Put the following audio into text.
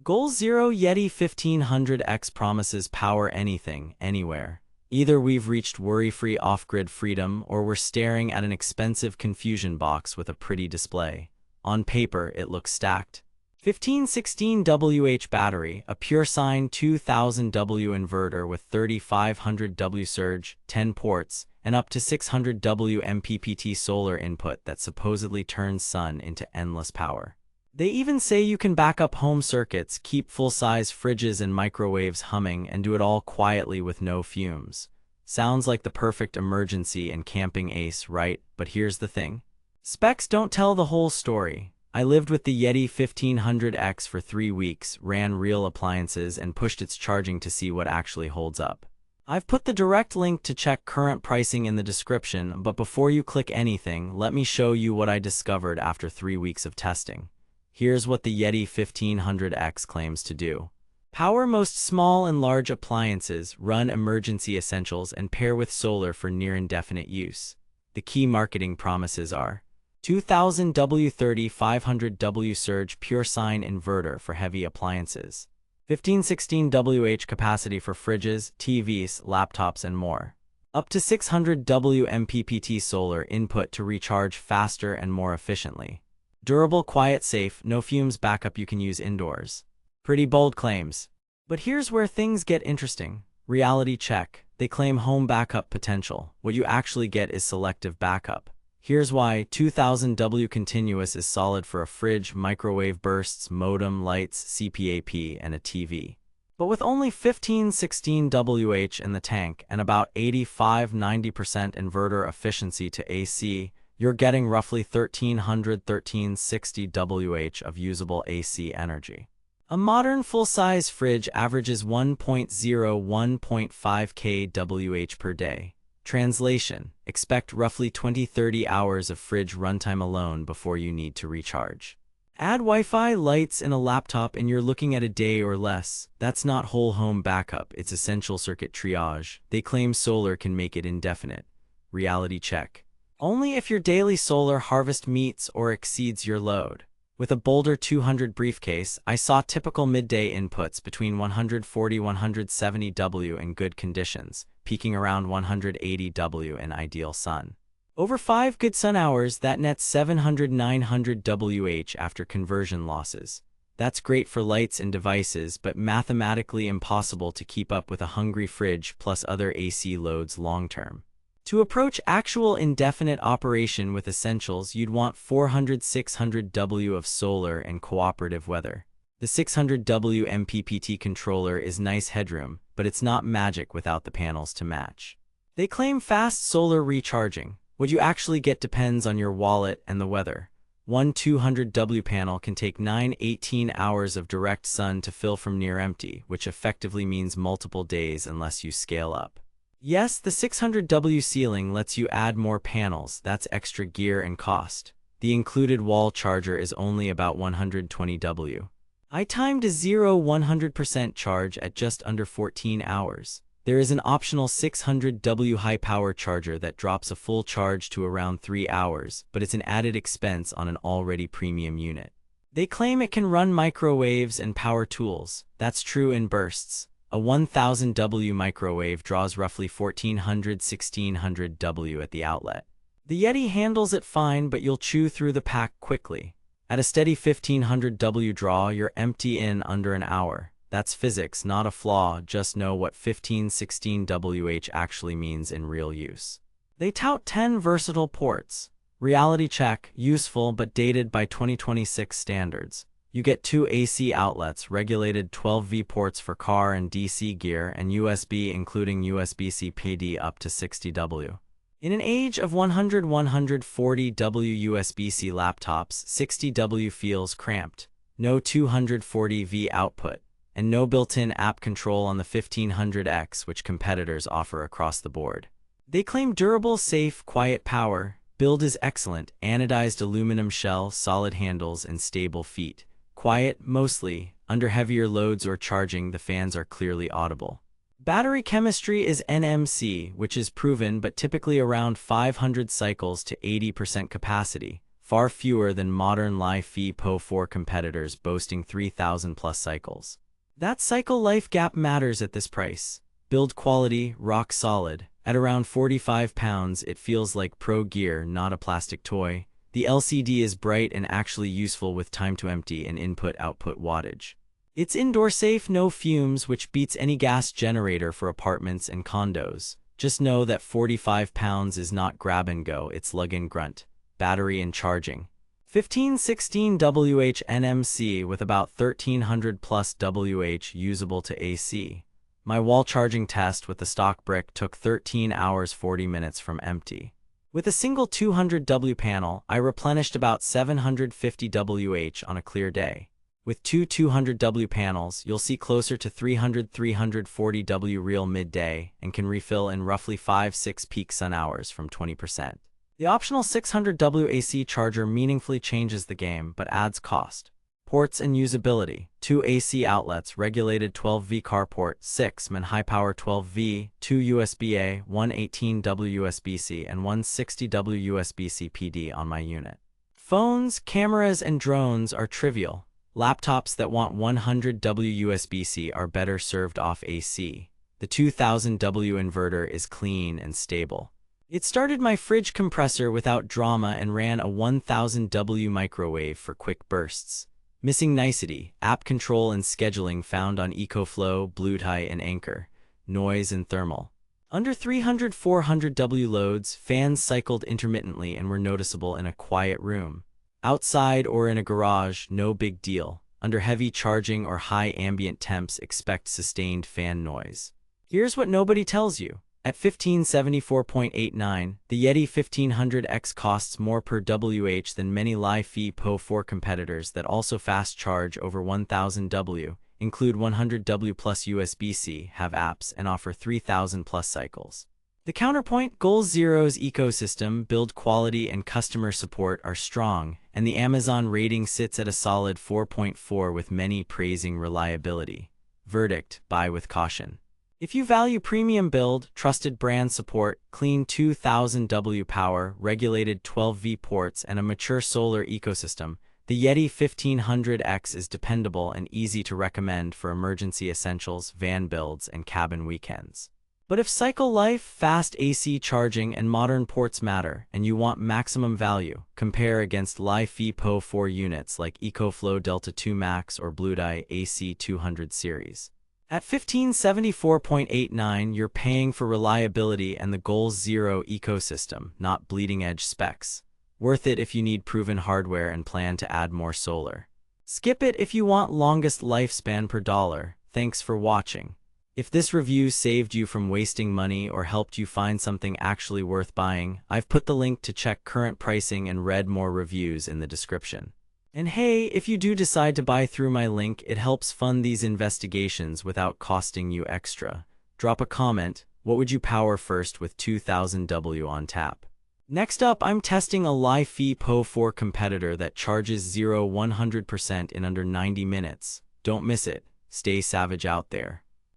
Goal Zero Yeti 1500X promises power anything, anywhere. Either we've reached worry-free off-grid freedom or we're staring at an expensive confusion box with a pretty display. On paper, it looks stacked. 1516WH battery, a pure sine 2000W inverter with 3500W surge, 10 ports, and up to 600W MPPT solar input that supposedly turns sun into endless power. They even say you can back up home circuits, keep full-size fridges and microwaves humming, and do it all quietly with no fumes. Sounds like the perfect emergency and camping ace, right? But here's the thing. Specs don't tell the whole story. I lived with the Yeti 1500X for 3 weeks, ran real appliances, and pushed its charging to see what actually holds up. I've put the direct link to check current pricing in the description, but before you click anything, let me show you what I discovered after 3 weeks of testing. Here's what the Yeti 1500X claims to do. Power most small and large appliances, run emergency essentials, and pair with solar for near-indefinite use. The key marketing promises are 2000W 3500W surge pure sine inverter for heavy appliances, 1516WH capacity for fridges, TVs, laptops, and more, up to 600W MPPT solar input to recharge faster and more efficiently. Durable, quiet, safe, no fumes backup you can use indoors. Pretty bold claims. But here's where things get interesting. Reality check. They claim home backup potential. What you actually get is selective backup. Here's why. 2000W continuous is solid for a fridge, microwave bursts, modem, lights, CPAP, and a TV. But with only 1516WH in the tank and about 85–90% inverter efficiency to AC, you're getting roughly 1360WH of usable AC energy. A modern full-size fridge averages 1.0–1.5 kWh per day. Translation: expect roughly 20–30 hours of fridge runtime alone before you need to recharge. Add Wi-Fi, lights, and a laptop and you're looking at a day or less. That's not whole home backup, it's essential circuit triage. They claim solar can make it indefinite. Reality check. Only if your daily solar harvest meets or exceeds your load. With a Boulder 200 briefcase, I saw typical midday inputs between 140–170W in good conditions, peaking around 180W in ideal sun. Over 5 good sun hours, that nets 700–900WH after conversion losses. That's great for lights and devices, but mathematically impossible to keep up with a hungry fridge plus other AC loads long-term. To approach actual indefinite operation with essentials, you'd want 400–600W of solar and cooperative weather. The 600W MPPT controller is nice headroom, but it's not magic without the panels to match. They claim fast solar recharging. What you actually get depends on your wallet and the weather. One 200W panel can take 9–18 hours of direct sun to fill from near empty, which effectively means multiple days unless you scale up. Yes, the 600W ceiling lets you add more panels. That's extra gear and cost. The included wall charger is only about 120W. I timed a 0–100% charge at just under 14 hours. There is an optional 600W high-power charger that drops a full charge to around 3 hours, but it's an added expense on an already premium unit. They claim it can run microwaves and power tools. That's true in bursts. A 1000W microwave draws roughly 1400–1600W at the outlet. The Yeti handles it fine, but you'll chew through the pack quickly. At a steady 1500W draw, you're empty in under an hour. That's physics, not a flaw. Just know what 1516WH actually means in real use. They tout 10 versatile ports. Reality check, useful but dated by 2026 standards. You get 2 AC outlets, regulated 12V ports for car and DC gear, and USB including USB-C PD up to 60W. In an age of 100–140W USB-C laptops, 60W feels cramped. No 240V output, and no built-in app control on the 1500X, which competitors offer across the board. They claim durable, safe, quiet power. Build is excellent, anodized aluminum shell, solid handles, and stable feet. Quiet, mostly. Under heavier loads or charging, the fans are clearly audible. Battery chemistry is NMC, which is proven but typically around 500 cycles to 80% capacity. far fewer than modern Li-Fi Po4 competitors boasting 3,000 plus cycles. That cycle life gap matters at this price. Build quality, rock solid. At around 45 pounds, it feels like pro gear, not a plastic toy. The LCD is bright and actually useful with time to empty and input-output wattage. It's indoor safe, no fumes, which beats any gas generator for apartments and condos. Just know that 45 pounds is not grab and go, it's lug and grunt. Battery and charging. 1516 WH NMC with about 1300 plus WH usable to AC. My wall charging test with the stock brick took 13 hours 40 minutes from empty. With a single 200W panel, I replenished about 750 WH on a clear day. With two 200W panels, you'll see closer to 340 W real midday and can refill in roughly 5-6 peak sun hours from 20%. The optional 600W AC charger meaningfully changes the game but adds cost. Ports and usability. 2 AC outlets, regulated 12V carport, 6 MAN high-power 12V, 2 USB-A, 1 18W USB-C, and 1 60W USB-C PD on my unit. Phones, cameras, and drones are trivial. Laptops that want 100W USB-C are better served off AC. The 2000W inverter is clean and stable. It started my fridge compressor without drama and ran a 1000W microwave for quick bursts. Missing nicety, app control and scheduling found on EcoFlow, Bluetooth, and Anchor. Noise and thermal. Under 300-400W loads, fans cycled intermittently and were noticeable in a quiet room. Outside or in a garage, no big deal. Under heavy charging or high ambient temps, expect sustained fan noise. Here's what nobody tells you. At 1574.89, the Yeti 1500X costs more per WH than many Li-Fi Po4 competitors that also fast charge over 1000W, include 100W plus USB-C, have apps, and offer 3000 plus cycles. The counterpoint, Goal Zero's ecosystem, build quality, and customer support are strong, and the Amazon rating sits at a solid 4.4 with many praising reliability. Verdict, buy with caution. If you value premium build, trusted brand support, clean 2000W power, regulated 12V ports, and a mature solar ecosystem, the Yeti 1500X is dependable and easy to recommend for emergency essentials, van builds, and cabin weekends. But if cycle life, fast AC charging, and modern ports matter, and you want maximum value, compare against Li-Fi Po4 units like EcoFlow Delta 2 Max or Bluetooth AC200 series. At 1574.89, you're paying for reliability and the Goal Zero ecosystem, not bleeding-edge specs. Worth it if you need proven hardware and plan to add more solar. Skip it if you want longest lifespan per dollar. Thanks for watching. If this review saved you from wasting money or helped you find something actually worth buying, I've put the link to check current pricing and read more reviews in the description. And hey, if you do decide to buy through my link, it helps fund these investigations without costing you extra. Drop a comment. What would you power first with 2000W on tap? Next up, I'm testing a Li-Fi Po4 competitor that charges 0-100% in under 90 minutes. Don't miss it. Stay savage out there.